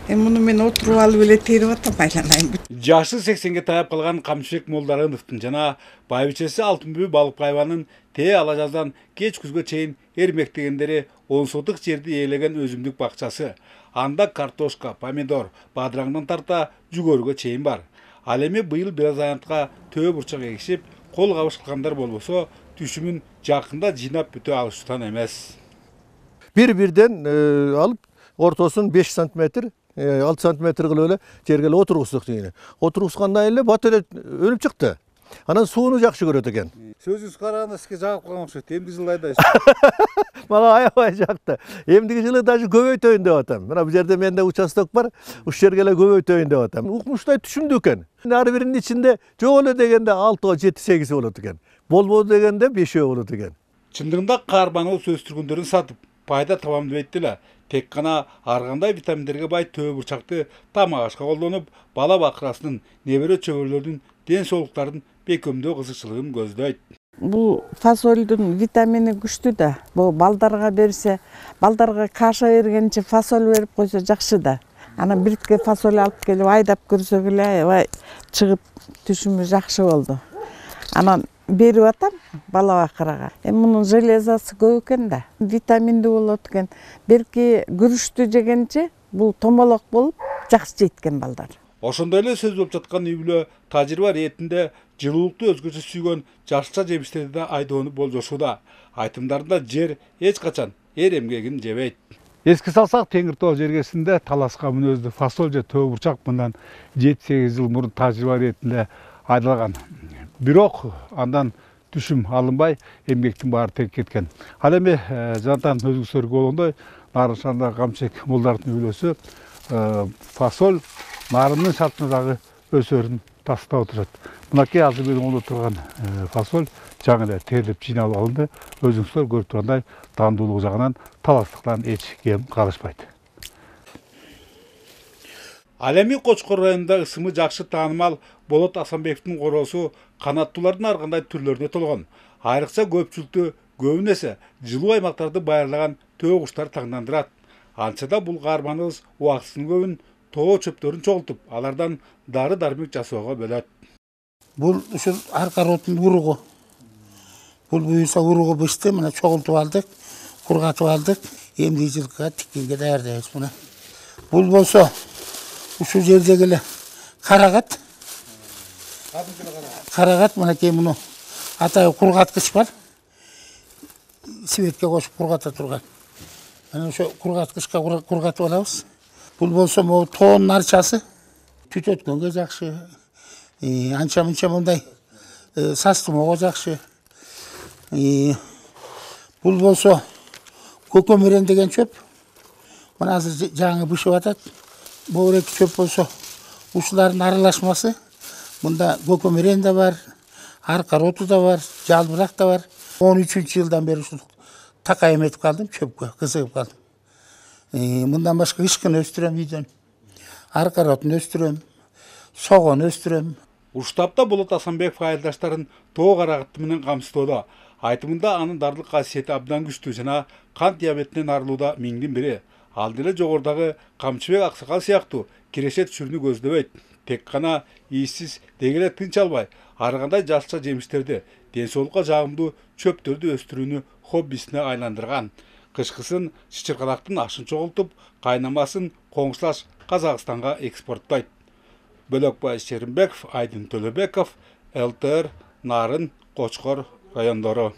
Муну мен отуруп алып эле терип атам, айланайын. Жашы 80-ге таяп калган Камчыбек Молдароновдун жана байбичеси Алтынбүй балык пайванын ала жаздан кеч күзгө чейин эрмектегендери 10 сотык жерди ээлеген өзүмдүк бакчасы. Анда картошка, помидор, бадыраңдан тарта жүгөрүгө чейин бар. Ал эми быйыл бир аз аянтка төө бурчак эгишип, кол кабыш кылгандар болбосо, түшүмүн жакында жыйнап бүтө алышчудан эмес. Bir-birden alıp ortasını 5 santimetre 6 santimetre kılıp öyle жерге отыргуздук дейли. Отыргускандан эле бат эле өлүп чыкты. Анан сууну жакшы көрөт экен. Сөзүңүз караганда сизге жагып калган окшойт. Эмди жылайда. Мага аябай жакты. Эмдиги жылы даже көбөйтөйүн деп атам. Мына бу жерде менде участок бар. Уш жерге эле көбөйтөйүн деп атам. Укмуштай түшүндү экен. Ар биринин ичинде жок эле дегенде 6, 7, 8 болот экен. Болбоду дегенде 5 болот экен. Чындыгында карманыз өстүргүндөрүн сатып пайда табам дебейт эле. Тек гана аргандай витаминдерге бай төө бурчакты тамак ашка колдонуп, бала бакырасынын, небере чөбөрөлөрдүн ден соолуктарын бекемдөө кызыкчылыгын көздөйт. Бул фасолдун витамини күчтүү да. Бул балдарга берсе, балдарга каша бергенче фасол берип койсо жакшы да. Анан биртке фасол алып келип айдап көрсөк эле аябай чыгып түшүмү жакшы болду. Анан берип атам бала бакырага. Мунун железасы көп экен да. Витаминдүү болот экен. Берки күрүштү жегенче бул томолок болуп жакшы жейт экен балдар. Ошондой эле сөз болуп жаткан үй-бүлө тажрыйба иретинде жылуулукту өзгөчө сүйгөн жашча жемиштерди да айдоону болжошууда. Айтымдарында жер эч качан эр эмгегин жебейт. Эске салсак, Теңир Тоо жергесинде таласка мүнөздүү фасол же төө бурчак мындан 7-8 жыл мурун тажрыйба иретинде айдалган. Бирок андан түшүм алынбай, эмгектин баары тек кеткен. Ал эми жанатан өзүңүздөр болгондой, Нарыншанда Камчыбек Молдаровдун үйлөсү фасол нарынын шартына дагы өсөрүн тастап отурат. Мынакей азыр менин колдо турган фасол жаңы эле терилип жыйналып алынды. Өзүңүздөр көрүп тургандай дандуулугу жагынан таластыктан эч кем калышпайт. Ал эми Кочкор районунда ысымы жакшы таанымал Болот Асанбековдун короосу канаттуулардын ар кандай түрлөрүнө толгон. Айрыкча көпчүлүктү көбүн эсе жылуу аймактарды байырлаган төө куштар таңдандырат. Анчада бул каарманыбыз убактысынын көбүн тоо чөптөрүн чогултуп, алардан дары-дармек жасоого бөлөт. Бул ушул аркаротун уругу. Бул буюрса уругу бышты, мына чогултуп алдык, кургатып алдык. Эмди жылкыга тиккенге даярдайбыз мына. Бул болсо ушул жердеги эле карагат. Карагат мынакей муну атайы кургаткыч бар. Светке кошуп кургата турган. Ana ошо кургаткычка кургатып алабыз. Бул болсо могу тоонун арчасы. Түт өткөнгө жакшы. Анча мынча мындай састымоого жакшы. Бул болсо көкөмөрен деген чөп. Мына азыр жаңы бышып атат. Бул эки чөп болсо ушулардын аралашмасы. Мында көкөмөрен да бар, аркароту да бар, жалбырак да бар. 13-жылдан бери ушул така эметип калдым, чөпкө кызыгып калдым. Мындан башка ышкын өстүрөм үйдөн. Аркаротун өстүрөм, согон өстүрөм. Уштапта Болот Асанбеков айылдаштарын тоо карагаты менен камсыздоодо. Айтымында анын дарлык касиети абдан күчтүү жана кант диабетинен арылууда миңдин бири. Ал деле жогорудагы Камчыбек Аксакал сыяктуу киреше түшүрүүнү көздөбөйт. Тек гана ийсиз деги эле тынч албай, ар кандай жашча жемиштерди, ден соолукка жагымдуу чөптөрдү өстүрүүнү хоббисине айландырган. Кышкысын чычыркалактын ашын чогултуп, кайнамасын коңшулаш Казакстанга экспорттойт. Бөлөкбай Шеримбеков, Айдын Төлөбеков, ЛТР, Нарын, Кочкор райондору.